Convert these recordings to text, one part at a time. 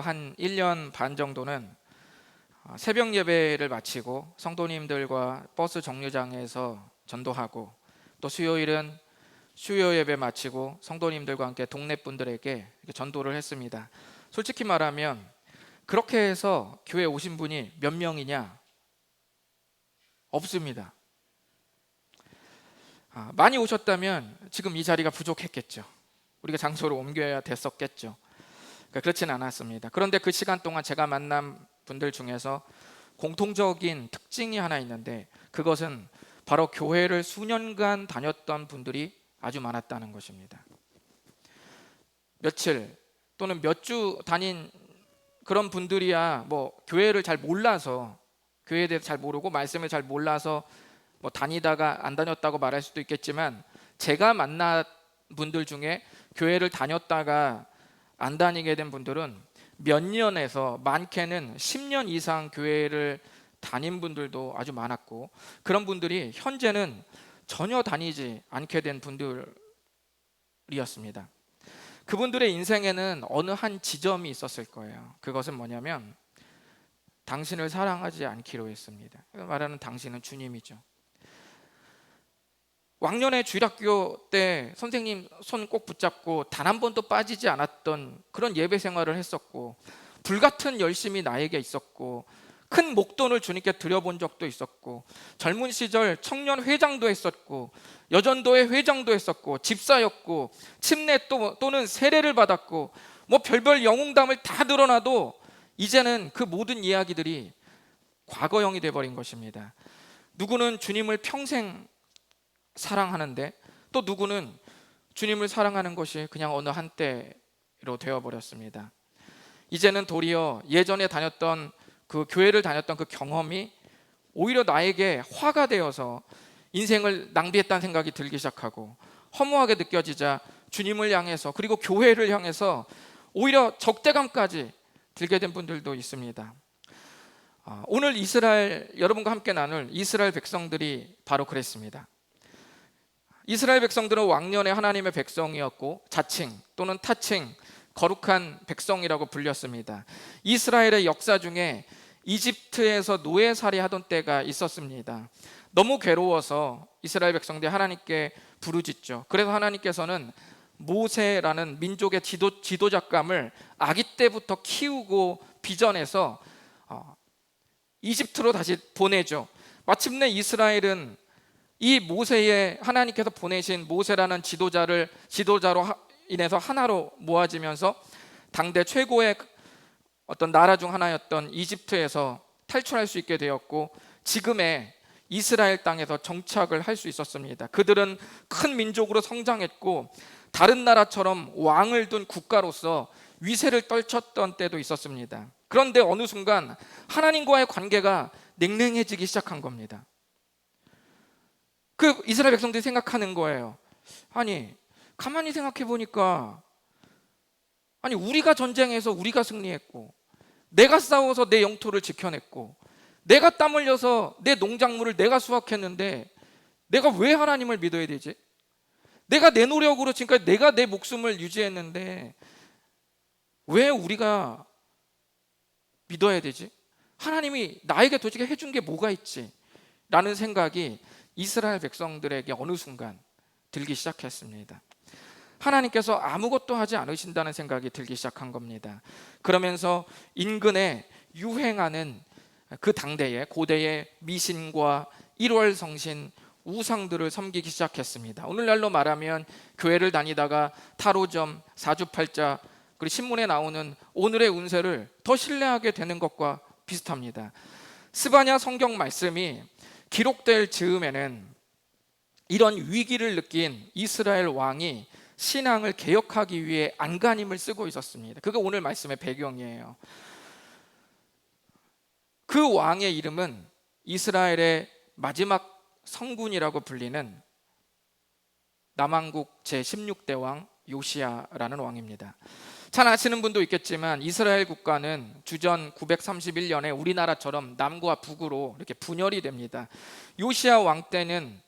한 1년 반 정도는 새벽 예배를 마치고 성도님들과 버스 정류장에서 전도하고, 또 수요일은 수요 예배 마치고 성도님들과 함께 동네 분들에게 이렇게 전도를 했습니다. 솔직히 말하면 그렇게 해서 교회 오신 분이 몇 명이냐? 없습니다. 많이 오셨다면 지금 이 자리가 부족했겠죠. 우리가 장소를 옮겨야 됐었겠죠. 그렇지는 않았습니다. 그런데 그 시간 동안 제가 만난 분들 중에서 공통적인 특징이 하나 있는데, 그것은 바로 교회를 수년간 다녔던 분들이 아주 많았다는 것입니다. 며칠 또는 몇 주 다닌 그런 분들이야 교회를 잘 몰라서, 교회에 대해서 잘 모르고 말씀을 잘 몰라서 다니다가 안 다녔다고 말할 수도 있겠지만, 제가 만난 분들 중에 교회를 다녔다가 안 다니게 된 분들은 몇 년에서 많게는 10년 이상 교회를 다닌 분들도 아주 많았고, 그런 분들이 현재는 전혀 다니지 않게 된 분들이었습니다. 그분들의 인생에는 어느 한 지점이 있었을 거예요. 그것은 뭐냐면 당신을 사랑하지 않기로 했습니다. 말하는 당신은 주님이죠. 왕년에 주일학교 때 선생님 손 꼭 붙잡고 단 한 번도 빠지지 않았던 그런 예배 생활을 했었고, 불같은 열심이 나에게 있었고, 큰 목돈을 주님께 드려본 적도 있었고, 젊은 시절 청년 회장도 했었고, 여전도회 회장도 했었고, 집사였고, 침례 또는 세례를 받았고, 별별 영웅담을 다 드러나도 이제는 그 모든 이야기들이 과거형이 되어버린 것입니다. 누구는 주님을 평생 사랑하는데, 또 누구는 주님을 사랑하는 것이 그냥 어느 한때로 되어버렸습니다. 이제는 도리어 예전에 다녔던 그 교회를 다녔던 그 경험이 오히려 나에게 화가 되어서 인생을 낭비했다는 생각이 들기 시작하고, 허무하게 느껴지자 주님을 향해서, 그리고 교회를 향해서 오히려 적대감까지 들게 된 분들도 있습니다. 오늘 여러분과 함께 나눌 이스라엘 백성들이 바로 그랬습니다. 이스라엘 백성들은 왕년에 하나님의 백성이었고, 자칭 또는 타칭 거룩한 백성이라고 불렸습니다. 이스라엘의 역사 중에 이집트에서 노예살이 하던 때가 있었습니다. 너무 괴로워서 이스라엘 백성들이 하나님께 부르짖죠. 그래서 하나님께서는 모세라는 민족의 지도자감을 아기 때부터 키우고 빚어내서 이집트로 다시 보내죠. 마침내 이스라엘은 이 모세의, 하나님께서 보내신 모세라는 지도자로 인해서 하나로 모아지면서 당대 최고의 어떤 나라 중 하나였던 이집트에서 탈출할 수 있게 되었고, 지금의 이스라엘 땅에서 정착을 할 수 있었습니다. 그들은 큰 민족으로 성장했고, 다른 나라처럼 왕을 둔 국가로서 위세를 떨쳤던 때도 있었습니다. 그런데 어느 순간 하나님과의 관계가 냉랭해지기 시작한 겁니다. 그 이스라엘 백성들이 생각하는 거예요. 아니, 가만히 생각해 보니까, 우리가 전쟁해서 우리가 승리했고, 내가 싸워서 내 영토를 지켜냈고, 내가 땀 흘려서 내 농작물을 내가 수확했는데 내가 왜 하나님을 믿어야 되지? 내가 내 노력으로 지금까지 내가 내 목숨을 유지했는데 왜 우리가 믿어야 되지? 하나님이 나에게 도대체 해준 게 뭐가 있지? 라는 생각이 이스라엘 백성들에게 어느 순간 들기 시작했습니다. 하나님께서 아무것도 하지 않으신다는 생각이 들기 시작한 겁니다. 그러면서 인근에 유행하는 그 당대의 고대의 미신과 일월성신, 우상들을 섬기기 시작했습니다. 오늘날로 말하면 교회를 다니다가 타로점, 사주팔자, 그리고 신문에 나오는 오늘의 운세를 더 신뢰하게 되는 것과 비슷합니다. 스바냐 성경 말씀이 기록될 즈음에는 이런 위기를 느낀 이스라엘 왕이 신앙을 개혁하기 위해 안간힘을 쓰고 있었습니다. 그게 오늘 말씀의 배경이에요. 그 왕의 이름은 이스라엘의 마지막 성군이라고 불리는 남왕국 제16대 왕 요시야라는 왕입니다. 잘 아시는 분도 있겠지만 이스라엘 국가는 주전 931년에 우리나라처럼 남과 북으로 이렇게 분열이 됩니다. 요시야 왕 때는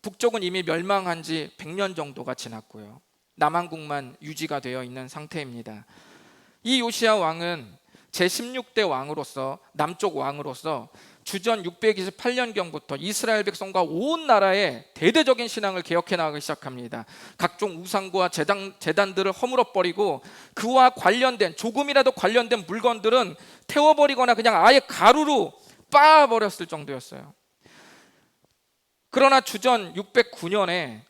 북쪽은 이미 멸망한 지 100년 정도가 지났고요, 남한국만 유지가 되어 있는 상태입니다. 이 요시야 왕은 제16대 왕으로서, 남쪽 왕으로서 주전 628년경부터 이스라엘 백성과 온 나라의 대대적인 신앙을 개혁해 나가기 시작합니다. 각종 우상과 제단들을 허물어버리고 그와 관련된, 조금이라도 관련된 물건들은 태워버리거나 그냥 아예 가루로 빻아버렸을 정도였어요. 그러나 주전 609년에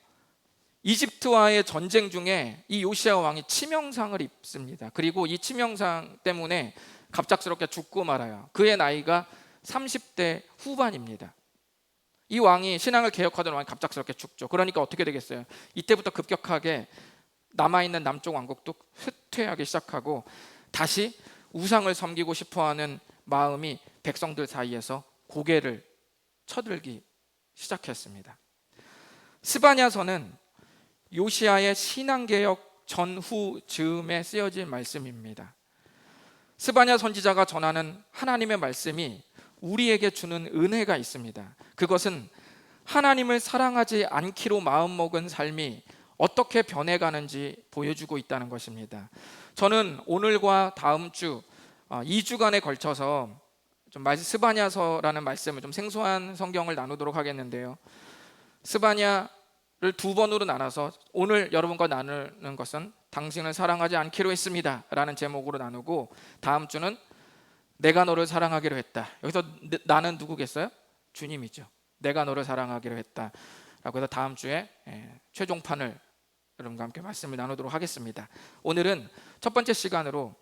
이집트와의 전쟁 중에 이 요시야 왕이 치명상을 입습니다. 그리고 이 치명상 때문에 갑작스럽게 죽고 말아요. 그의 나이가 30대 후반입니다. 이 왕이, 신앙을 개혁하던 왕이 갑작스럽게 죽죠. 그러니까 어떻게 되겠어요? 이때부터 급격하게 남아있는 남쪽 왕국도 쇠퇴하기 시작하고 다시 우상을 섬기고 싶어하는 마음이 백성들 사이에서 고개를 쳐들기 시작했습니다. 스바냐서는 요시야의 신앙개혁 전후 즈음에 쓰여진 말씀입니다. 스바냐 선지자가 전하는 하나님의 말씀이 우리에게 주는 은혜가 있습니다. 그것은 하나님을 사랑하지 않기로 마음먹은 삶이 어떻게 변해가는지 보여주고 있다는 것입니다. 저는 오늘과 다음 주 2주간에 걸쳐서 좀 스바냐서라는 말씀을, 좀 생소한 성경을 나누도록 하겠는데요. 스바냐를 두 번으로 나눠서 오늘 여러분과 나누는 것은 당신을 사랑하지 않기로 했습니다 라는 제목으로 나누고, 다음 주는 내가 너를 사랑하기로 했다. 여기서 나는 누구겠어요? 주님이죠. 내가 너를 사랑하기로 했다 라고 해서 다음 주에 최종판을 여러분과 함께 말씀을 나누도록 하겠습니다. 오늘은 첫 번째 시간으로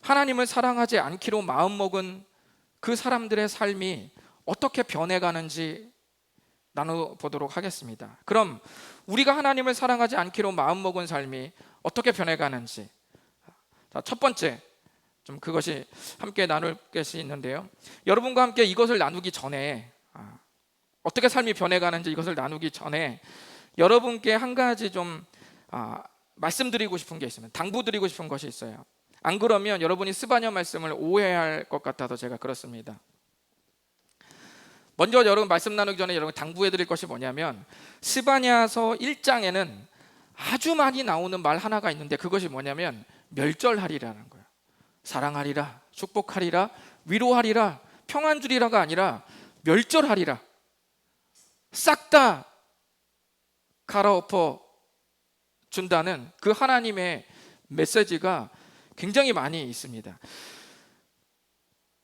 하나님을 사랑하지 않기로 마음먹은 그 사람들의 삶이 어떻게 변해가는지 나눠보도록 하겠습니다. 그럼 우리가 하나님을 사랑하지 않기로 마음먹은 삶이 어떻게 변해가는지, 첫 번째, 좀 그것이 함께 나눌 것이 있는데요. 여러분과 함께 이것을 나누기 전에, 어떻게 삶이 변해가는지 이것을 나누기 전에 여러분께 한 가지 좀 말씀드리고 싶은 게 있으면, 당부드리고 싶은 것이 있어요. 안 그러면 여러분이 스바냐 말씀을 오해할 것 같아서 제가 그렇습니다. 먼저 여러분 말씀 나누기 전에 여러분 당부해드릴 것이 뭐냐면, 스바냐서 1장에는 아주 많이 나오는 말 하나가 있는데 그것이 뭐냐면 멸절하리라는 거예요. 사랑하리라, 축복하리라, 위로하리라, 평안 주리라가 아니라 멸절하리라, 싹 다 갈아엎어 준다는 그 하나님의 메시지가 굉장히 많이 있습니다.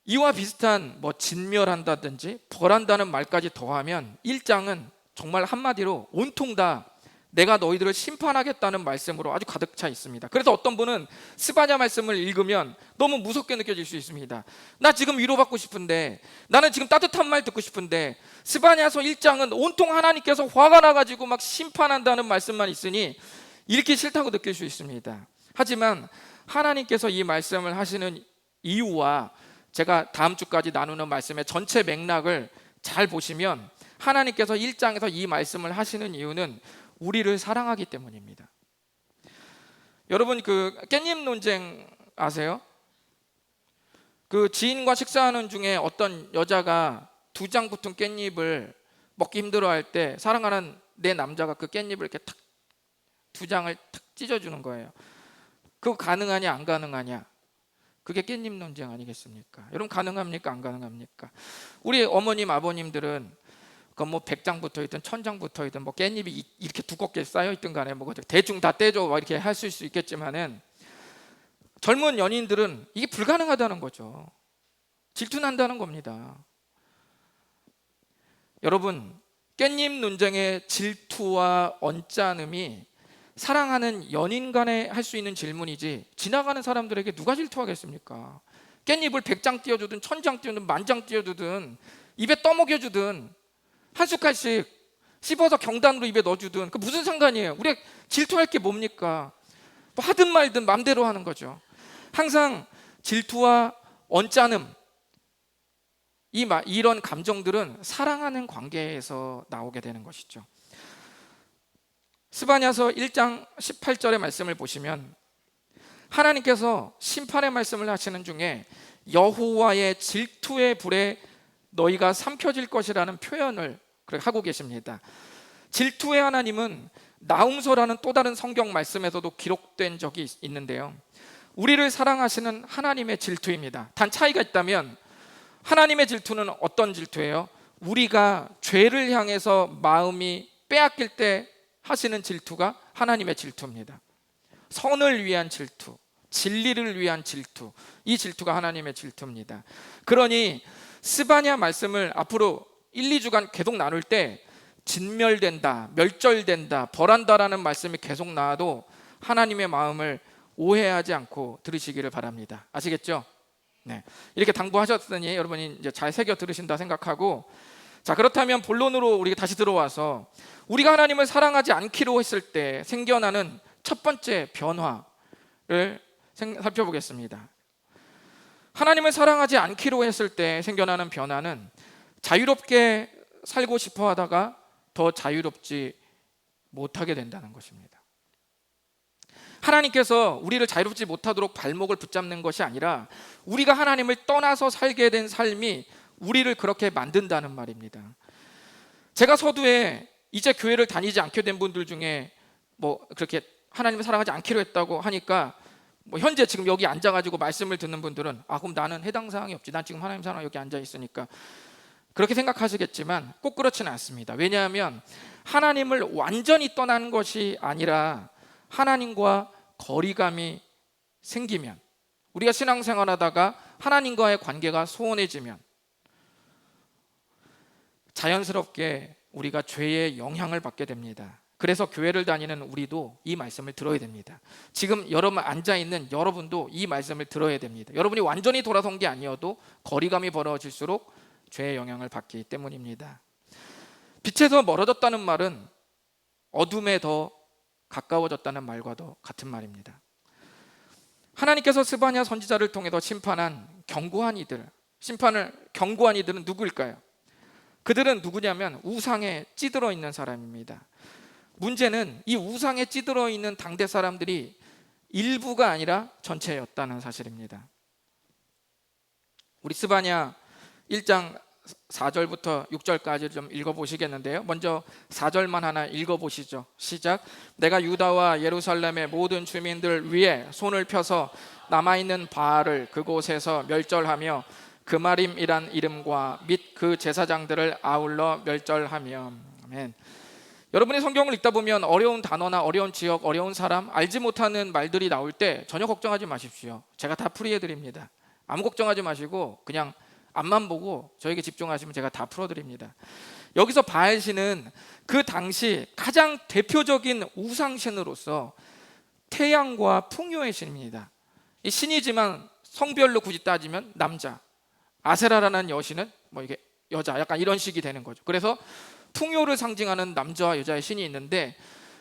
이와 비슷한 진멸한다든지 벌한다는 말까지 더하면 1장은 정말 한마디로 온통 다 내가 너희들을 심판하겠다는 말씀으로 아주 가득 차 있습니다. 그래서 어떤 분은 스바냐 말씀을 읽으면 너무 무섭게 느껴질 수 있습니다. 나 지금 위로받고 싶은데, 나는 지금 따뜻한 말 듣고 싶은데 스바냐서 1장은 온통 하나님께서 화가 나가지고 막 심판한다는 말씀만 있으니 읽기 싫다고 느낄 수 있습니다. 하지만 하나님께서 이 말씀을 하시는 이유와 제가 다음 주까지 나누는 말씀의 전체 맥락을 잘 보시면 하나님께서 1장에서 이 말씀을 하시는 이유는 우리를 사랑하기 때문입니다. 여러분 그 깻잎 논쟁 아세요? 그 지인과 식사하는 중에 어떤 여자가 2장 붙은 깻잎을 먹기 힘들어할 때 사랑하는 내 남자가 그 깻잎을 이렇게 탁 2장을 탁 찢어주는 거예요. 그거 가능하냐 안 가능하냐? 그게 깻잎 논쟁 아니겠습니까? 여러분 가능합니까 안 가능합니까? 우리 어머님 아버님들은 그 100장 붙어 있든 1000장 붙어 있든 깻잎이 이렇게 두껍게 쌓여 있든 간에 대충 다 떼줘 이렇게 하실 수 있겠지만은, 젊은 연인들은 이게 불가능하다는 거죠. 질투난다는 겁니다. 여러분, 깻잎 논쟁의 질투와 언짢음이 사랑하는 연인 간에 할 수 있는 질문이지 지나가는 사람들에게 누가 질투하겠습니까? 깻잎을 100장 띄워주든 1000장 띄워주든 10,000장 띄워주든 입에 떠먹여주든 한 숟갈씩 씹어서 경단으로 입에 넣어주든 그 무슨 상관이에요? 우리가 질투할 게 뭡니까? 하든 말든 마음대로 하는 거죠. 항상 질투와 언짢음, 이런 감정들은 사랑하는 관계에서 나오게 되는 것이죠. 스바냐서 1장 18절의 말씀을 보시면 하나님께서 심판의 말씀을 하시는 중에 여호와의 질투의 불에 너희가 삼켜질 것이라는 표현을 하고 계십니다. 질투의 하나님은 나훔서라는 또 다른 성경 말씀에서도 기록된 적이 있는데요. 우리를 사랑하시는 하나님의 질투입니다. 단 차이가 있다면 하나님의 질투는 어떤 질투예요? 우리가 죄를 향해서 마음이 빼앗길 때 하시는 질투가 하나님의 질투입니다. 선을 위한 질투, 진리를 위한 질투, 이 질투가 하나님의 질투입니다. 그러니 스바냐 말씀을 앞으로 1, 2주간 계속 나눌 때 진멸된다, 멸절된다, 벌한다라는 말씀이 계속 나와도 하나님의 마음을 오해하지 않고 들으시기를 바랍니다. 아시겠죠? 네. 이렇게 당부하셨으니 여러분이 이제 잘 새겨 들으신다 생각하고, 자, 그렇다면 본론으로 우리가 다시 들어와서 우리가 하나님을 사랑하지 않기로 했을 때 생겨나는 첫 번째 변화를 살펴보겠습니다. 하나님을 사랑하지 않기로 했을 때 생겨나는 변화는 자유롭게 살고 싶어 하다가 더 자유롭지 못하게 된다는 것입니다. 하나님께서 우리를 자유롭지 못하도록 발목을 붙잡는 것이 아니라 우리가 하나님을 떠나서 살게 된 삶이 우리를 그렇게 만든다는 말입니다. 제가 서두에 이제 교회를 다니지 않게 된 분들 중에 뭐 그렇게 하나님을 사랑하지 않기로 했다고 하니까 뭐 현재 지금 여기 앉아가지고 말씀을 듣는 분들은 그럼 나는 해당 사항이 없지, 난 지금 하나님 사랑 여기 앉아 있으니까 그렇게 생각하시겠지만 꼭 그렇지는 않습니다. 왜냐하면 하나님을 완전히 떠나는 것이 아니라 하나님과 거리감이 생기면, 우리가 신앙생활하다가 하나님과의 관계가 소원해지면 자연스럽게 우리가 죄의 영향을 받게 됩니다. 그래서 교회를 다니는 우리도 이 말씀을 들어야 됩니다. 지금 여러분 앉아있는 여러분도 이 말씀을 들어야 됩니다. 여러분이 완전히 돌아선 게 아니어도 거리감이 벌어질수록 죄의 영향을 받기 때문입니다. 빛에서 멀어졌다는 말은 어둠에 더 가까워졌다는 말과도 같은 말입니다. 하나님께서 스바냐 선지자를 통해서 심판을 경고한 이들은 누구일까요? 그들은 누구냐면 우상에 찌들어 있는 사람입니다. 문제는 이 우상에 찌들어 있는 당대 사람들이 일부가 아니라 전체였다는 사실입니다. 우리 스바냐 1장 4절부터 6절까지 좀 읽어보시겠는데요. 먼저 4절만 하나 읽어보시죠. 시작. 내가 유다와 예루살렘의 모든 주민들 위에 손을 펴서 남아있는 바알을 그곳에서 멸절하며 그마림이란 이름과 및 그 제사장들을 아울러 멸절하며. 아멘. 여러분이 성경을 읽다 보면 어려운 단어나 어려운 지역, 어려운 사람, 알지 못하는 말들이 나올 때 전혀 걱정하지 마십시오. 제가 다 풀이해드립니다. 아무 걱정하지 마시고 그냥 앞만 보고 저에게 집중하시면 제가 다 풀어드립니다. 여기서 바알신은 그 당시 가장 대표적인 우상신으로서 태양과 풍요의 신입니다. 이 신이지만 성별로 굳이 따지면 남자, 아세라라는 여신은 뭐 이게 여자, 약간 이런 식이 되는 거죠. 그래서 풍요를 상징하는 남자와 여자의 신이 있는데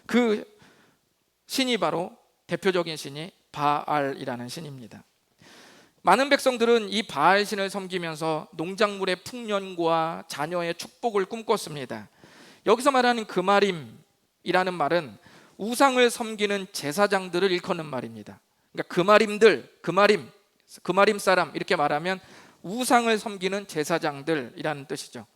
그 신이 바로 대표적인 신이 바알이라는 신입니다. 많은 백성들은 이 바알 신을 섬기면서 농작물의 풍년과 자녀의 축복을 꿈꿨습니다. 여기서 말하는 그마림이라는 말은 우상을 섬기는 제사장들을 일컫는 말입니다. 그러니까 그마림 사람 이렇게 말하면 우상을 섬기는 제사장들이라는 뜻이죠.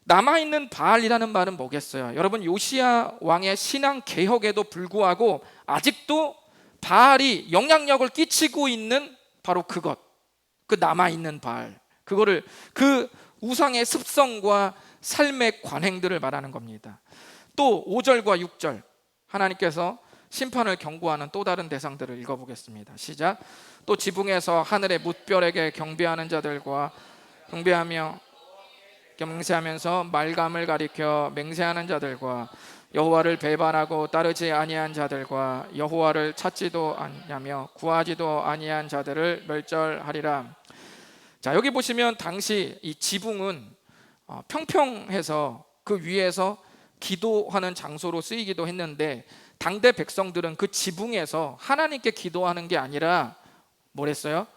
남아있는 바알이라는 말은 뭐겠어요? 여러분, 요시야 왕의 신앙 개혁에도 불구하고 아직도 바알이 영향력을 끼치고 있는 바로 그것, 그 남아있는 바알, 그거를 그 우상의 습성과 삶의 관행들을 말하는 겁니다. 또 5절과 6절 하나님께서 심판을 경고하는 또 다른 대상들을 읽어보겠습니다. 시작. 또 지붕에서 하늘의 뭇별에게 경배하는 자들과 경배하며 맹세하면서 말감을 가리켜 맹세하는 자들과 여호와를 배반하고 따르지 아니한 자들과 여호와를 찾지도 아니하며 구하지도 아니한 자들을 멸절하리라. 자, 여기 보시면 당시 이 지붕은 평평해서 그 위에서 기도하는 장소로 쓰이기도 했는데 당대 백성들은 그 지붕에서 하나님께 기도하는 게 아니라 뭐랬어요?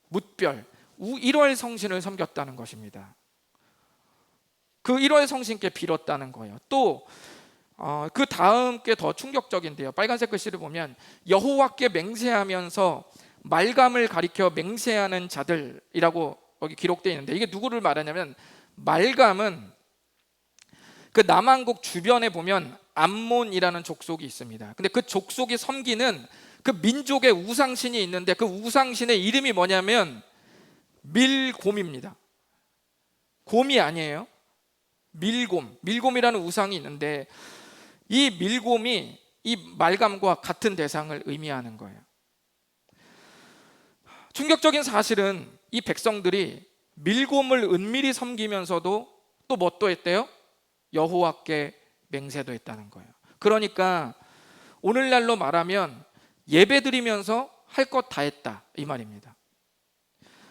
뭇별, 1월 성신을 섬겼다는 것입니다. 그 1월 성신께 빌었다는 거예요. 또 그 다음 게 더 충격적인데요. 빨간색 글씨를 보면 여호와께 맹세하면서 말감을 가리켜 맹세하는 자들이라고 여기 기록되어 있는데 이게 누구를 말하냐면 말감은 그 남한국 주변에 보면 암몬이라는 족속이 있습니다. 근데 그 족속이 섬기는 그 민족의 우상신이 있는데 그 우상신의 이름이 뭐냐면 밀곰입니다. 곰이 아니에요. 밀곰이라는 우상이 있는데 이 밀곰이 이 말감과 같은 대상을 의미하는 거예요. 충격적인 사실은 이 백성들이 밀곰을 은밀히 섬기면서도 또 뭐 또 했대요? 여호와께 맹세도 했다는 거예요. 그러니까 오늘날로 말하면 예배드리면서 할 것 다 했다 이 말입니다.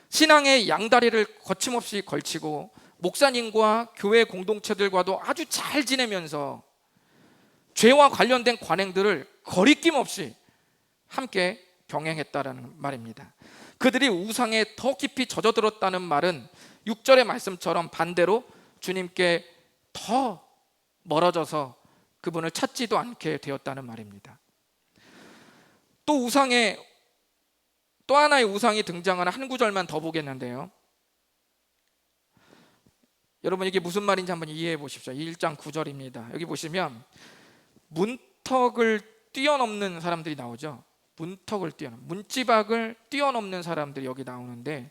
신앙의 양다리를 거침없이 걸치고 목사님과 교회 공동체들과도 아주 잘 지내면서 죄와 관련된 관행들을 거리낌 없이 함께 병행했다라는 말입니다. 그들이 우상에 더 깊이 젖어들었다는 말은 6절의 말씀처럼 반대로 주님께 더 멀어져서 그분을 찾지도 않게 되었다는 말입니다. 또 하나의 우상이 등장하는 한 구절만 더 보겠는데요. 여러분 이게 무슨 말인지 한번 이해해 보십시오. 1장 9절입니다. 여기 보시면 문턱을 뛰어넘는 사람들이 나오죠. 문지박을 뛰어넘는 사람들이 여기 나오는데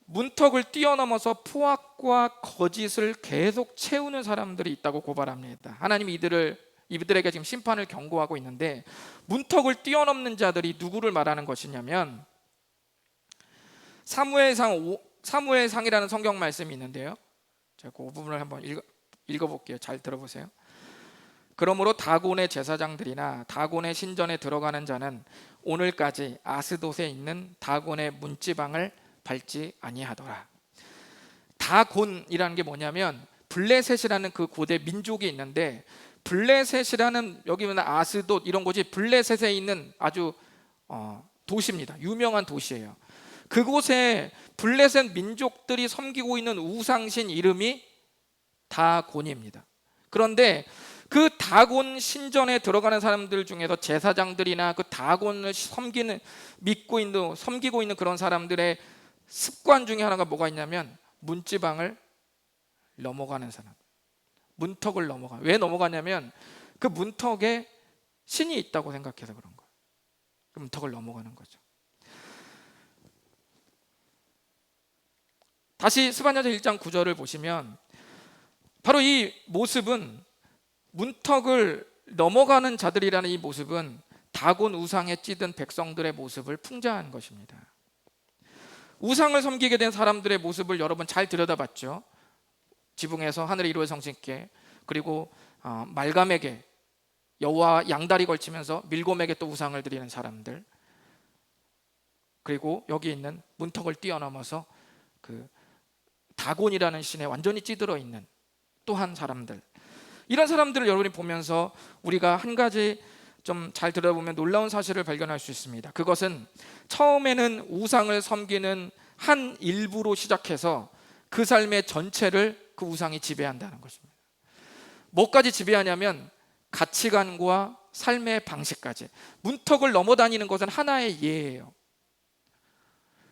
문턱을 뛰어넘어서 포악과 거짓을 계속 채우는 사람들이 있다고 고발합니다. 하나님이 이들에게 지금 심판을 경고하고 있는데 문턱을 뛰어넘는 자들이 누구를 말하는 것이냐면 사무엘상이라는 성경 말씀이 있는데요. 제가 그 부분을 한번 읽어볼게요. 잘 들어보세요. 그러므로 다곤의 제사장들이나 다곤의 신전에 들어가는 자는 오늘까지 아스돗에 있는 다곤의 문지방을 밟지 아니하더라. 다곤이라는 게 뭐냐면 블레셋이라는 그 고대 민족이 있는데 블레셋이라는 여기는 아스돗 이런 곳이 블레셋에 있는 아주 도시입니다. 유명한 도시예요. 그곳에 블레셋 민족들이 섬기고 있는 우상신 이름이 다곤입니다. 그런데 그 다곤 신전에 들어가는 사람들 중에서 제사장들이나 그 다곤을 섬기고 있는 그런 사람들의 습관 중에 하나가 뭐가 있냐면 문지방을 넘어가는 사람, 문턱을 넘어가. 왜 넘어가냐면 그 문턱에 신이 있다고 생각해서 그런 거예요. 그 문턱을 넘어가는 거죠. 다시 스바냐서 1장 9절을 보시면 바로 이 모습은 문턱을 넘어가는 자들이라는 이 모습은 다곤 우상에 찌든 백성들의 모습을 풍자한 것입니다. 우상을 섬기게 된 사람들의 모습을 여러분 잘 들여다봤죠. 지붕에서 하늘의 이루의 성신께, 그리고 말감에게 여호와 양다리 걸치면서 밀곰에게 또 우상을 드리는 사람들, 그리고 여기 있는 문턱을 뛰어넘어서 그 다곤이라는 신에 완전히 찌들어 있는 또 한 사람들, 이런 사람들을 여러분이 보면서 우리가 한 가지 좀 잘 들어보면 놀라운 사실을 발견할 수 있습니다. 그것은 처음에는 우상을 섬기는 한 일부로 시작해서 그 삶의 전체를 그 우상이 지배한다는 것입니다. 뭐까지 지배하냐면 가치관과 삶의 방식까지. 문턱을 넘어다니는 것은 하나의 예예요.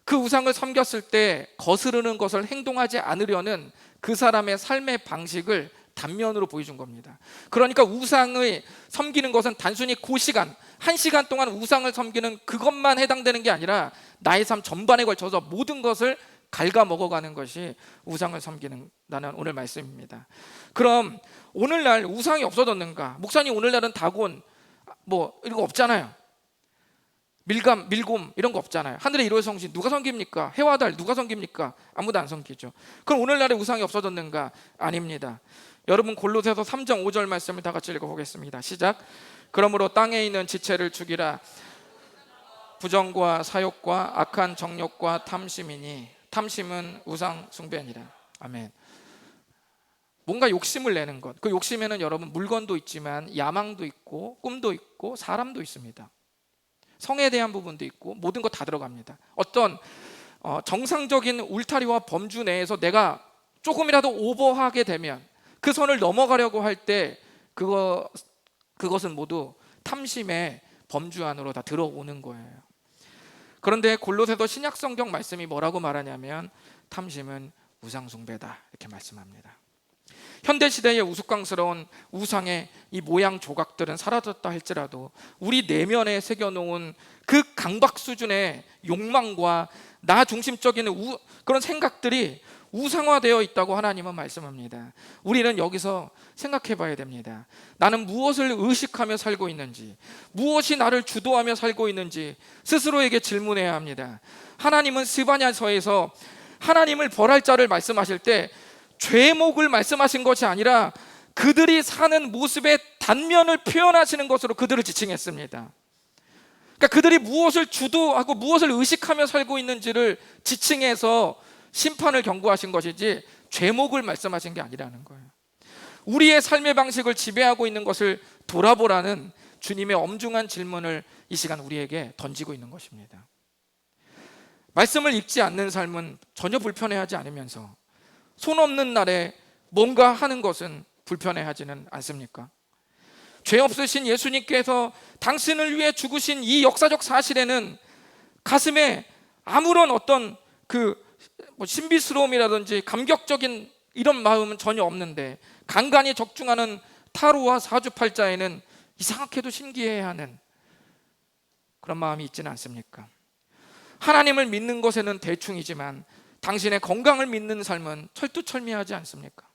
그 우상을 섬겼을 때 거스르는 것을 행동하지 않으려는 그 사람의 삶의 방식을 단면으로 보여준 겁니다. 그러니까 우상을 섬기는 것은 단순히 그 시간, 한 시간 동안 우상을 섬기는 그것만 해당되는 게 아니라 나의 삶 전반에 걸쳐서 모든 것을 갉아먹어가는 것이 우상을 섬기는다는 오늘 말씀입니다. 그럼 오늘날 우상이 없어졌는가? 목사님 오늘날은 다곤 뭐 이런 거 없잖아요. 밀곰 이런 거 없잖아요. 하늘의 이루의 성신 누가 섬깁니까? 해와 달 누가 섬깁니까? 아무도 안 섬기죠. 그럼 오늘날의 우상이 없어졌는가? 아닙니다. 여러분 골로새서 3장 5절 말씀을 다 같이 읽어보겠습니다. 시작. 그러므로 땅에 있는 지체를 죽이라. 부정과 사욕과 악한 정욕과 탐심이니 탐심은 우상 숭배니라. 아멘. 뭔가 욕심을 내는 것, 그 욕심에는 여러분 물건도 있지만 야망도 있고 꿈도 있고 사람도 있습니다. 성에 대한 부분도 있고 모든 거 다 들어갑니다. 어떤 정상적인 울타리와 범주 내에서 내가 조금이라도 오버하게 되면 그 선을 넘어가려고 할 때 그것은 모두 탐심의 범주 안으로 다 들어오는 거예요. 그런데 골로새서 신약 성경 말씀이 뭐라고 말하냐면 탐심은 우상 숭배다 이렇게 말씀합니다. 현대시대의 우스꽝스러운 우상의 이 모양 조각들은 사라졌다 할지라도 우리 내면에 새겨놓은 그 강박 수준의 욕망과 나 중심적인 그런 생각들이 우상화되어 있다고 하나님은 말씀합니다. 우리는 여기서 생각해 봐야 됩니다. 나는 무엇을 의식하며 살고 있는지, 무엇이 나를 주도하며 살고 있는지 스스로에게 질문해야 합니다. 하나님은 스바냐서에서 하나님을 벌할 자를 말씀하실 때 죄목을 말씀하신 것이 아니라 그들이 사는 모습의 단면을 표현하시는 것으로 그들을 지칭했습니다. 그러니까 그들이 무엇을 주도하고 무엇을 의식하며 살고 있는지를 지칭해서 심판을 경고하신 것이지 죄목을 말씀하신 게 아니라는 거예요. 우리의 삶의 방식을 지배하고 있는 것을 돌아보라는 주님의 엄중한 질문을 이 시간 우리에게 던지고 있는 것입니다. 말씀을 읽지 않는 삶은 전혀 불편해하지 않으면서 손 없는 날에 뭔가 하는 것은 불편해하지는 않습니까? 죄 없으신 예수님께서 당신을 위해 죽으신 이 역사적 사실에는 가슴에 아무런 어떤 신비스러움이라든지 감격적인 이런 마음은 전혀 없는데 간간히 적중하는 타로와 사주팔자에는 이상하게도 신기해하는 그런 마음이 있지는 않습니까? 하나님을 믿는 것에는 대충이지만 당신의 건강을 믿는 삶은 철두철미하지 않습니까?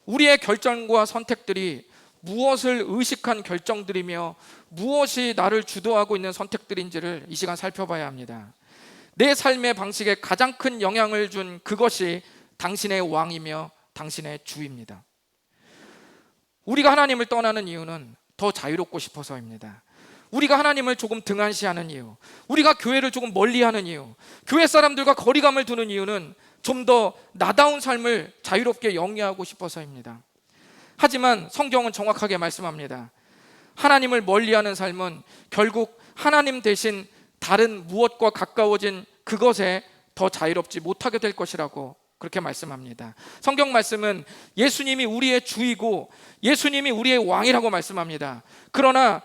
우리의 결정과 선택들이 무엇을 의식한 결정들이며 무엇이 나를 주도하고 있는 선택들인지를 이 시간 살펴봐야 합니다. 내 삶의 방식에 가장 큰 영향을 준 그것이 당신의 왕이며 당신의 주입니다. 우리가 하나님을 떠나는 이유는 더 자유롭고 싶어서입니다. 우리가 하나님을 조금 등한시하는 이유, 우리가 교회를 조금 멀리하는 이유, 교회 사람들과 거리감을 두는 이유는 좀 더 나다운 삶을 자유롭게 영위하고 싶어서입니다. 하지만 성경은 정확하게 말씀합니다. 하나님을 멀리하는 삶은 결국 하나님 대신 다른 무엇과 가까워진 그것에 더 자유롭지 못하게 될 것이라고 그렇게 말씀합니다. 성경 말씀은 예수님이 우리의 주이고 예수님이 우리의 왕이라고 말씀합니다. 그러나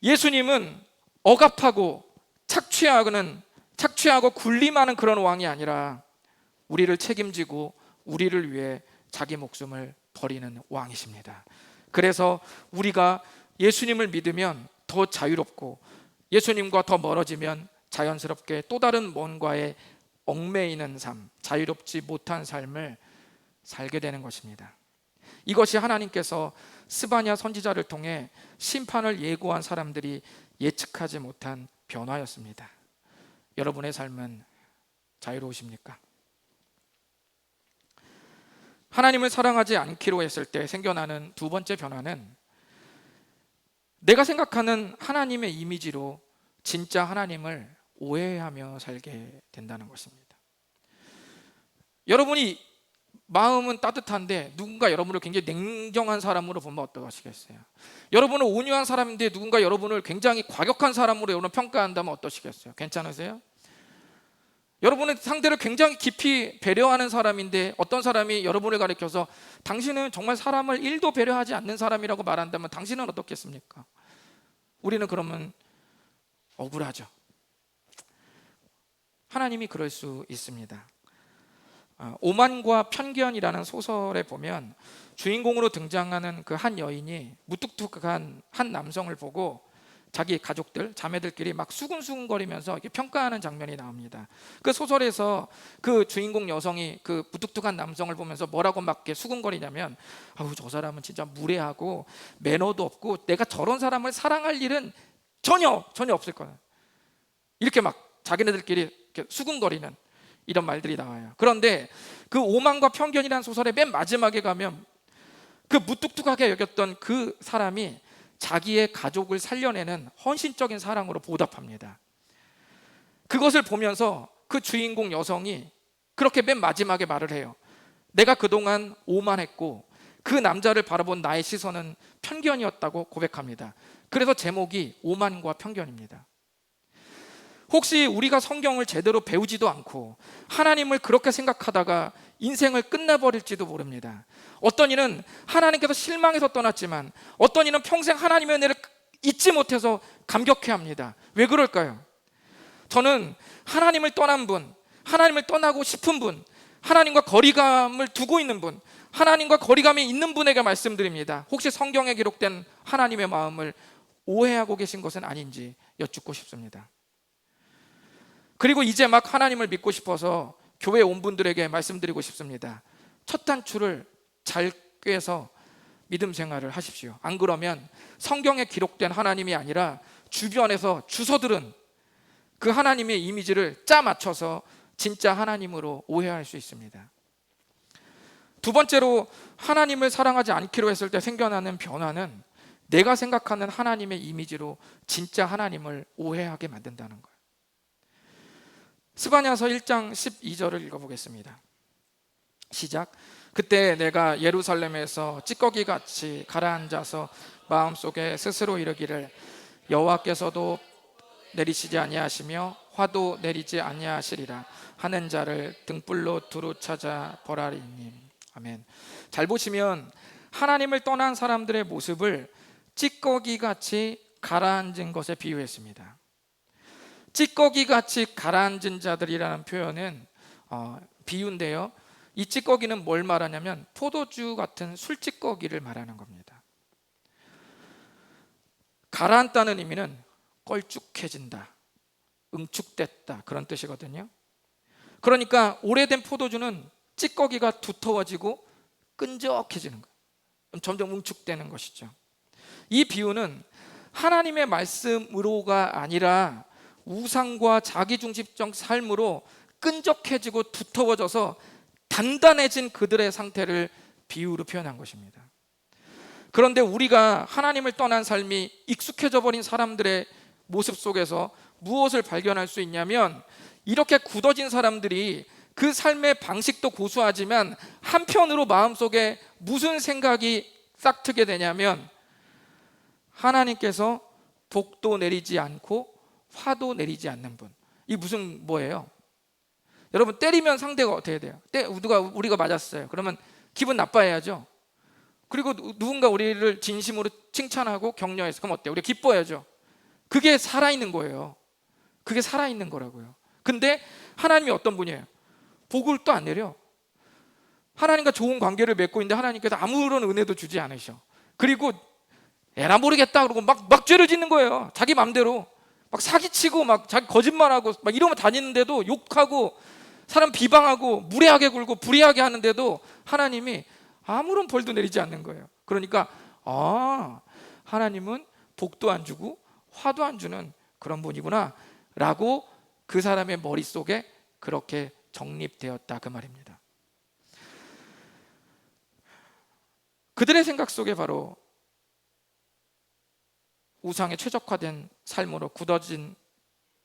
예수님은 억압하고 착취하고 군림하는 그런 왕이 아니라 우리를 책임지고 우리를 위해 자기 목숨을 버리는 왕이십니다. 그래서 우리가 예수님을 믿으면 더 자유롭고 예수님과 더 멀어지면 자연스럽게 또 다른 뭔가에 얽매이는 삶, 자유롭지 못한 삶을 살게 되는 것입니다. 이것이 하나님께서 스바냐 선지자를 통해 심판을 예고한 사람들이 예측하지 못한 변화였습니다. 여러분의 삶은 자유로우십니까? 하나님을 사랑하지 않기로 했을 때 생겨나는 두 번째 변화는 내가 생각하는 하나님의 이미지로 진짜 하나님을 오해하며 살게 된다는 것입니다. 여러분이 마음은 따뜻한데 누군가 여러분을 굉장히 냉정한 사람으로 보면 어떠시겠어요? 여러분은 온유한 사람인데 누군가 여러분을 굉장히 과격한 사람으로 여러분 평가한다면 어떠시겠어요? 괜찮으세요? 여러분은 상대를 굉장히 깊이 배려하는 사람인데 어떤 사람이 여러분을 가리켜서 당신은 정말 사람을 1도 배려하지 않는 사람이라고 말한다면 당신은 어떻겠습니까? 우리는 그러면 억울하죠. 하나님이 그럴 수 있습니다. 오만과 편견이라는 소설에 보면 주인공으로 등장하는 그 한 여인이 무뚝뚝한 한 남성을 보고 자기 가족들, 자매들끼리 막 수근수근거리면서 이렇게 평가하는 장면이 나옵니다. 그 소설에서 그 주인공 여성이 그 무뚝뚝한 남성을 보면서 뭐라고 막 이렇게 수근거리냐면 아우 저 사람은 진짜 무례하고 매너도 없고 내가 저런 사람을 사랑할 일은 전혀 없을 거야. 이렇게 막 자기네들끼리 이렇게 수근거리는 이런 말들이 나와요. 그런데 그 오만과 편견이라는 소설의 맨 마지막에 가면 그 무뚝뚝하게 여겼던 그 사람이 자기의 가족을 살려내는 헌신적인 사랑으로 보답합니다. 그것을 보면서 그 주인공 여성이 그렇게 맨 마지막에 말을 해요. 내가 그동안 오만했고 그 남자를 바라본 나의 시선은 편견이었다고 고백합니다. 그래서 제목이 오만과 편견입니다. 혹시 우리가 성경을 제대로 배우지도 않고 하나님을 그렇게 생각하다가 인생을 끝내버릴지도 모릅니다. 어떤 이는 하나님께서 실망해서 떠났지만 어떤 이는 평생 하나님의 은혜를 잊지 못해서 감격해합니다. 왜 그럴까요? 저는 하나님을 떠난 분, 하나님을 떠나고 싶은 분, 하나님과 거리감을 두고 있는 분, 하나님과 거리감이 있는 분에게 말씀드립니다. 혹시 성경에 기록된 하나님의 마음을 오해하고 계신 것은 아닌지 여쭙고 싶습니다. 그리고 이제 막 하나님을 믿고 싶어서 교회 온 분들에게 말씀드리고 싶습니다. 첫 단추를 잘 꿰서 믿음 생활을 하십시오. 안 그러면 성경에 기록된 하나님이 아니라 주변에서 주워들은 그 하나님의 이미지를 짜 맞춰서 진짜 하나님으로 오해할 수 있습니다. 두 번째로, 하나님을 사랑하지 않기로 했을 때 생겨나는 변화는 내가 생각하는 하나님의 이미지로 진짜 하나님을 오해하게 만든다는 거예요. 스바냐서 1장 12절을 읽어보겠습니다. 시작. 그때 내가 예루살렘에서 찌꺼기같이 가라앉아서 마음속에 스스로 이르기를 여호와께서도 내리시지 아니하시며 화도 내리지 아니하시리라 하는 자를 등불로 두루 찾아 보라리님. 아멘. 잘 보시면 하나님을 떠난 사람들의 모습을 찌꺼기같이 가라앉은 것에 비유했습니다. 찌꺼기같이 가라앉은 자들이라는 표현은 비유인데요, 이 찌꺼기는 뭘 말하냐면 포도주 같은 술찌꺼기를 말하는 겁니다. 가라앉다는 의미는 걸쭉해진다, 응축됐다, 그런 뜻이거든요. 그러니까 오래된 포도주는 찌꺼기가 두터워지고 끈적해지는 거예요. 점점 응축되는 것이죠. 이 비유는 하나님의 말씀으로가 아니라 우상과 자기중심적 삶으로 끈적해지고 두터워져서 단단해진 그들의 상태를 비유로 표현한 것입니다. 그런데 우리가 하나님을 떠난 삶이 익숙해져 버린 사람들의 모습 속에서 무엇을 발견할 수 있냐면, 이렇게 굳어진 사람들이 그 삶의 방식도 고수하지만 한편으로 마음속에 무슨 생각이 싹트게 되냐면, 하나님께서 복도 내리지 않고 화도 내리지 않는 분. 이 무슨 뭐예요? 여러분, 때리면 상대가 어떻게 돼요? 우리가 맞았어요. 그러면 기분 나빠해야죠. 그리고 누군가 우리를 진심으로 칭찬하고 격려해서 그럼 어때요? 우리가 기뻐해야죠. 그게 살아있는 거예요. 그게 살아있는 거라고요. 근데 하나님이 어떤 분이에요? 복을 또 안 내려. 하나님과 좋은 관계를 맺고 있는데 하나님께서 아무런 은혜도 주지 않으셔. 그리고 에라 모르겠다 그러고 막 죄를 짓는 거예요. 자기 맘대로 막 사기치고 막 자기 거짓말하고 막 이러면 다니는데도, 욕하고 사람 비방하고 무례하게 굴고 불의하게 하는데도 하나님이 아무런 벌도 내리지 않는 거예요. 그러니까 하나님은 복도 안 주고 화도 안 주는 그런 분이구나 라고 그 사람의 머릿속에 그렇게 정립되었다, 그 말입니다. 그들의 생각 속에 바로 우상에 최적화된 삶으로 굳어진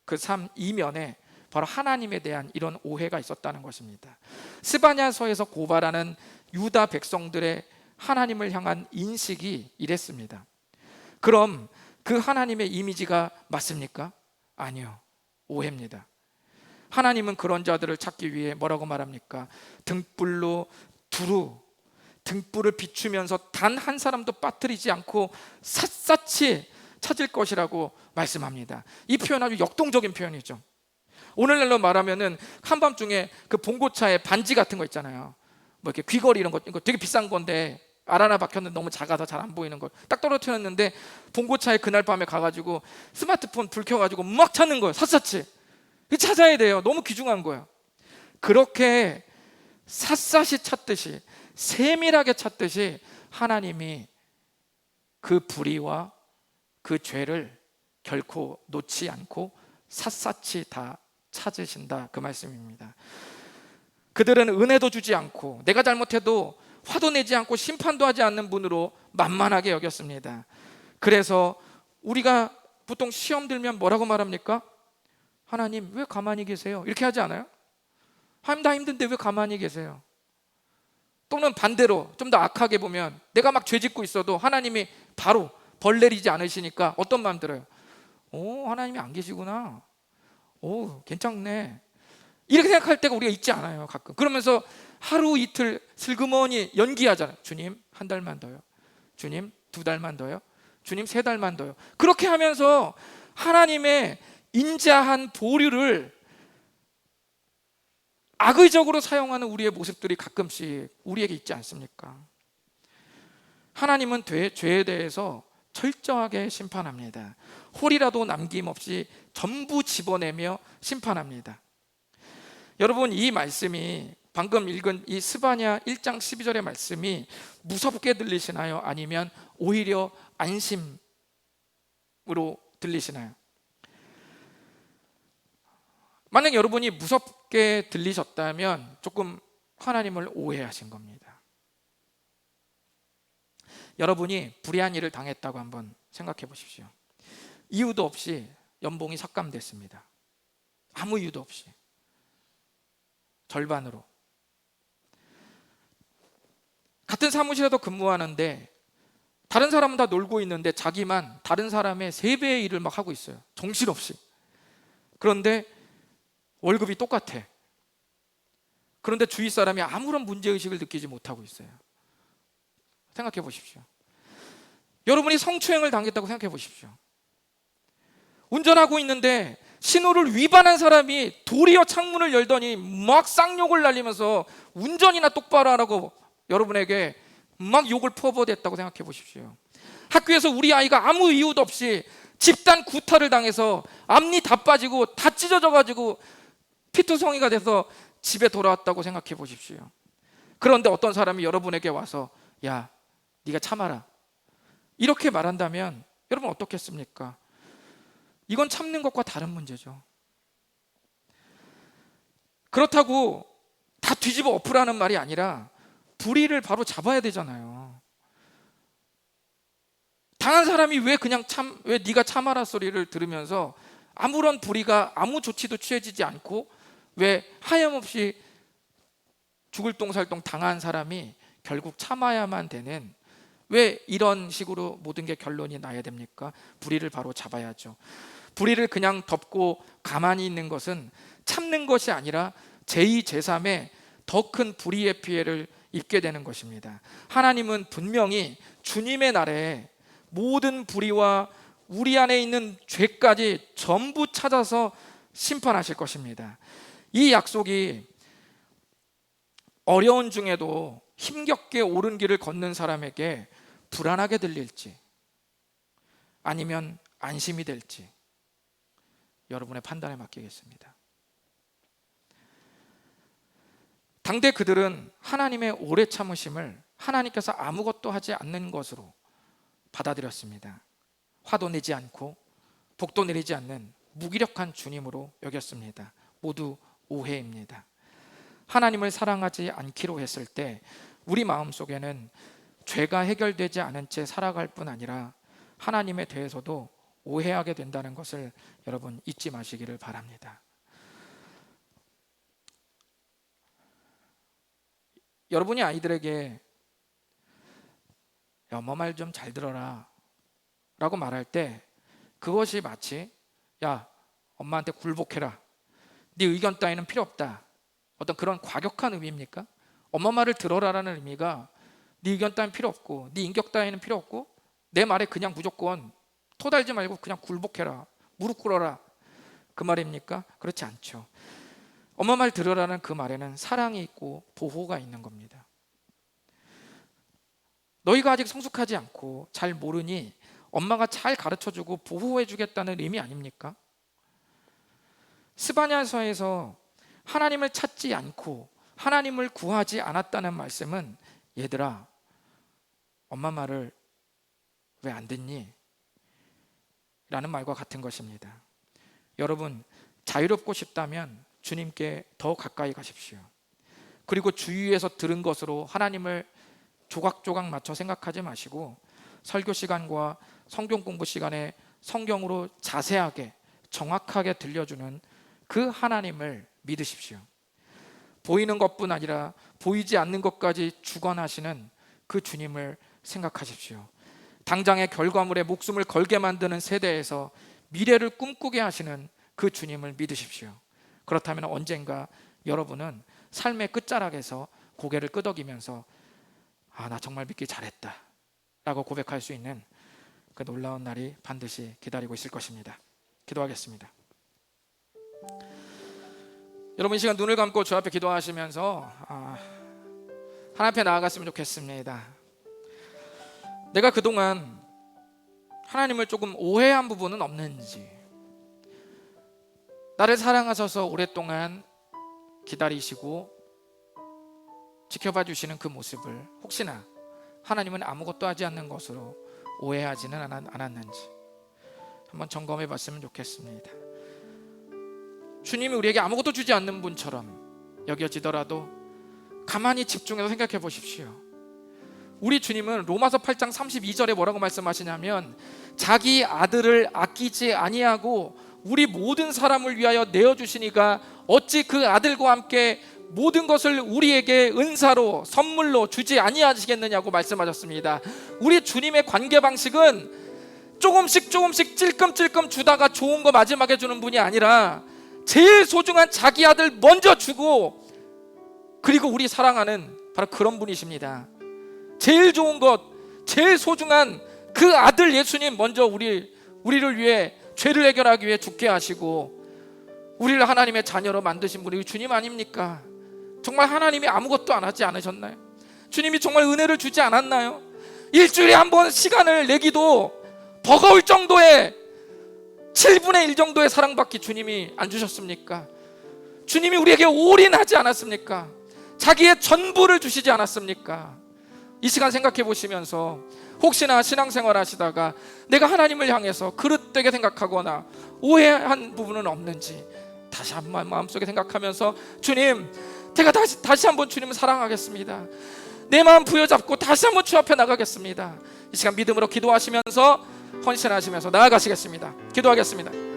그 삶 이면에 바로 하나님에 대한 이런 오해가 있었다는 것입니다. 스바냐서에서 고발하는 유다 백성들의 하나님을 향한 인식이 이랬습니다. 그럼 그 하나님의 이미지가 맞습니까? 아니요, 오해입니다. 하나님은 그런 자들을 찾기 위해 뭐라고 말합니까? 등불로 두루, 등불을 비추면서 단 한 사람도 빠뜨리지 않고 샅샅이 찾을 것이라고 말씀합니다. 이 표현 아주 역동적인 표현이죠. 오늘날로 말하면은 한밤중에 그 봉고차에 반지 같은 거 있잖아요. 뭐 이렇게 귀걸이 이런 거, 이거 되게 비싼 건데 알 하나 박혔는데 너무 작아서 잘 안 보이는 걸 딱 떨어뜨렸는데, 봉고차에 그날 밤에 가가지고 스마트폰 불 켜가지고 막 찾는 거예요. 샅샅이 찾아야 돼요. 너무 귀중한 거예요. 그렇게 샅샅이 찾듯이, 세밀하게 찾듯이 하나님이 그 불의와 그 죄를 결코 놓지 않고 샅샅이 다 찾으신다, 그 말씀입니다. 그들은 은혜도 주지 않고 내가 잘못해도 화도 내지 않고 심판도 하지 않는 분으로 만만하게 여겼습니다. 그래서 우리가 보통 시험 들면 뭐라고 말합니까? 하나님 왜 가만히 계세요? 이렇게 하지 않아요? 하나님 나 힘든데 왜 가만히 계세요? 또는 반대로 좀 더 악하게 보면, 내가 막 죄 짓고 있어도 하나님이 바로 벌 내리지 않으시니까 어떤 마음 들어요? 하나님이 안 계시구나. 괜찮네. 이렇게 생각할 때가 우리가 있지 않아요, 가끔. 그러면서 하루 이틀 슬그머니 연기하잖아요. 주님 한 달만 더요. 주님 2달만 더요. 주님 3달만 더요. 그렇게 하면서 하나님의 인자한 보류를 악의적으로 사용하는 우리의 모습들이 가끔씩 우리에게 있지 않습니까? 하나님은 죄에 대해서 철저하게 심판합니다. 홀이라도 남김없이 전부 집어내며 심판합니다. 여러분, 이 말씀이 방금 읽은 이 스바냐 1장 12절의 말씀이 무섭게 들리시나요? 아니면 오히려 안심으로 들리시나요? 만약 여러분이 무섭게 들리셨다면 조금 하나님을 오해하신 겁니다. 여러분이 불의한 일을 당했다고 한번 생각해 보십시오. 이유도 없이 연봉이 삭감됐습니다. 아무 이유도 없이 절반으로. 같은 사무실에도 근무하는데 다른 사람은 다 놀고 있는데 자기만 다른 사람의 3배의 일을 막 하고 있어요. 정신없이. 그런데 월급이 똑같아. 그런데 주위 사람이 아무런 문제의식을 느끼지 못하고 있어요. 생각해 보십시오. 여러분이 성추행을 당했다고 생각해 보십시오. 운전하고 있는데 신호를 위반한 사람이 도리어 창문을 열더니 막 쌍욕을 날리면서 운전이나 똑바로 하라고 여러분에게 막 욕을 퍼부어댔다고 생각해 보십시오. 학교에서 우리 아이가 아무 이유도 없이 집단 구타를 당해서 앞니 다 빠지고 다 찢어져 가지고 피투성이가 돼서 집에 돌아왔다고 생각해 보십시오. 그런데 어떤 사람이 여러분에게 와서 야, 네가 참아라 이렇게 말한다면 여러분 어떻겠습니까? 이건 참는 것과 다른 문제죠. 그렇다고 다 뒤집어 엎으라는 말이 아니라 불의를 바로 잡아야 되잖아요. 당한 사람이 왜 네가 참아라 소리를 들으면서 아무런 불의가 아무 조치도 취해지지 않고 왜 하염없이 죽을 똥살똥 당한 사람이 결국 참아야만 되는, 왜 이런 식으로 모든 게 결론이 나야 됩니까? 불의를 바로 잡아야죠. 불의를 그냥 덮고 가만히 있는 것은 참는 것이 아니라 제2, 제3의 더 큰 불의의 피해를 입게 되는 것입니다. 하나님은 분명히 주님의 날에 모든 불의와 우리 안에 있는 죄까지 전부 찾아서 심판하실 것입니다. 이 약속이 어려운 중에도 힘겹게 옳은 길을 걷는 사람에게 불안하게 들릴지 아니면 안심이 될지 여러분의 판단에 맡기겠습니다. 당대 그들은 하나님의 오래 참으심을 하나님께서 아무것도 하지 않는 것으로 받아들였습니다. 화도 내지 않고 복도 내리지 않는 무기력한 주님으로 여겼습니다. 모두 오해입니다. 하나님을 사랑하지 않기로 했을 때 우리 마음속에는 죄가 해결되지 않은 채 살아갈 뿐 아니라 하나님에 대해서도 오해하게 된다는 것을 여러분 잊지 마시기를 바랍니다. 여러분이 아이들에게 엄마 말 좀 잘 들어라 라고 말할 때 그것이 마치 야, 엄마한테 굴복해라, 네 의견 따위는 필요 없다, 어떤 그런 과격한 의미입니까? 엄마 말을 들어라라는 의미가 네 의견 따위는 필요 없고 네 인격 따위는 필요 없고 내 말에 그냥 무조건 토달지 말고 그냥 굴복해라, 무릎 꿇어라, 그 말입니까? 그렇지 않죠. 엄마 말 들으라는 그 말에는 사랑이 있고 보호가 있는 겁니다. 너희가 아직 성숙하지 않고 잘 모르니 엄마가 잘 가르쳐주고 보호해주겠다는 의미 아닙니까? 스바냐서에서 하나님을 찾지 않고 하나님을 구하지 않았다는 말씀은 얘들아 엄마 말을 왜 안 듣니? 라는 말과 같은 것입니다. 여러분, 자유롭고 싶다면 주님께 더 가까이 가십시오. 그리고 주위에서 들은 것으로 하나님을 조각조각 맞춰 생각하지 마시고 설교 시간과 성경 공부 시간에 성경으로 자세하게 정확하게 들려주는 그 하나님을 믿으십시오. 보이는 것뿐 아니라 보이지 않는 것까지 주관하시는 그 주님을 생각하십시오. 당장의 결과물에 목숨을 걸게 만드는 세대에서 미래를 꿈꾸게 하시는 그 주님을 믿으십시오. 그렇다면 언젠가 여러분은 삶의 끝자락에서 고개를 끄덕이면서 나 정말 믿기 잘했다 라고 고백할 수 있는 그 놀라운 날이 반드시 기다리고 있을 것입니다. 기도하겠습니다. 여러분 이 시간 눈을 감고 주 앞에 기도하시면서 하나님 앞에 나아갔으면 좋겠습니다. 내가 그동안 하나님을 조금 오해한 부분은 없는지, 나를 사랑하셔서 오랫동안 기다리시고 지켜봐 주시는 그 모습을 혹시나 하나님은 아무것도 하지 않는 것으로 오해하지는 않았는지 한번 점검해 봤으면 좋겠습니다. 주님이 우리에게 아무것도 주지 않는 분처럼 여겨지더라도 가만히 집중해서 생각해 보십시오. 우리 주님은 로마서 8장 32절에 뭐라고 말씀하시냐면, 자기 아들을 아끼지 아니하고 우리 모든 사람을 위하여 내어주시니까 어찌 그 아들과 함께 모든 것을 우리에게 은사로 선물로 주지 아니하시겠느냐고 말씀하셨습니다. 우리 주님의 관계 방식은 조금씩 찔끔찔끔 주다가 좋은 거 마지막에 주는 분이 아니라 제일 소중한 자기 아들 먼저 주고, 그리고 우리 사랑하는 바로 그런 분이십니다. 제일 좋은 것, 제일 소중한 그 아들 예수님 먼저 우리를 위해 죄를 해결하기 위해 죽게 하시고 우리를 하나님의 자녀로 만드신 분이 주님 아닙니까? 정말 하나님이 아무것도 안 하지 않으셨나요? 주님이 정말 은혜를 주지 않았나요? 일주일에 한 번 시간을 내기도 버거울 정도의 7분의 1 정도의 사랑받기 주님이 안 주셨습니까? 주님이 우리에게 올인하지 않았습니까? 자기의 전부를 주시지 않았습니까? 이 시간 생각해 보시면서 혹시나 신앙생활 하시다가 내가 하나님을 향해서 그릇되게 생각하거나 오해한 부분은 없는지 다시 한번 마음속에 생각하면서, 주님, 제가 다시 한번 주님을 사랑하겠습니다. 내 마음 부여잡고 다시 한번 주 앞에 나가겠습니다. 이 시간 믿음으로 기도하시면서 헌신하시면서 나아가시겠습니다. 기도하겠습니다.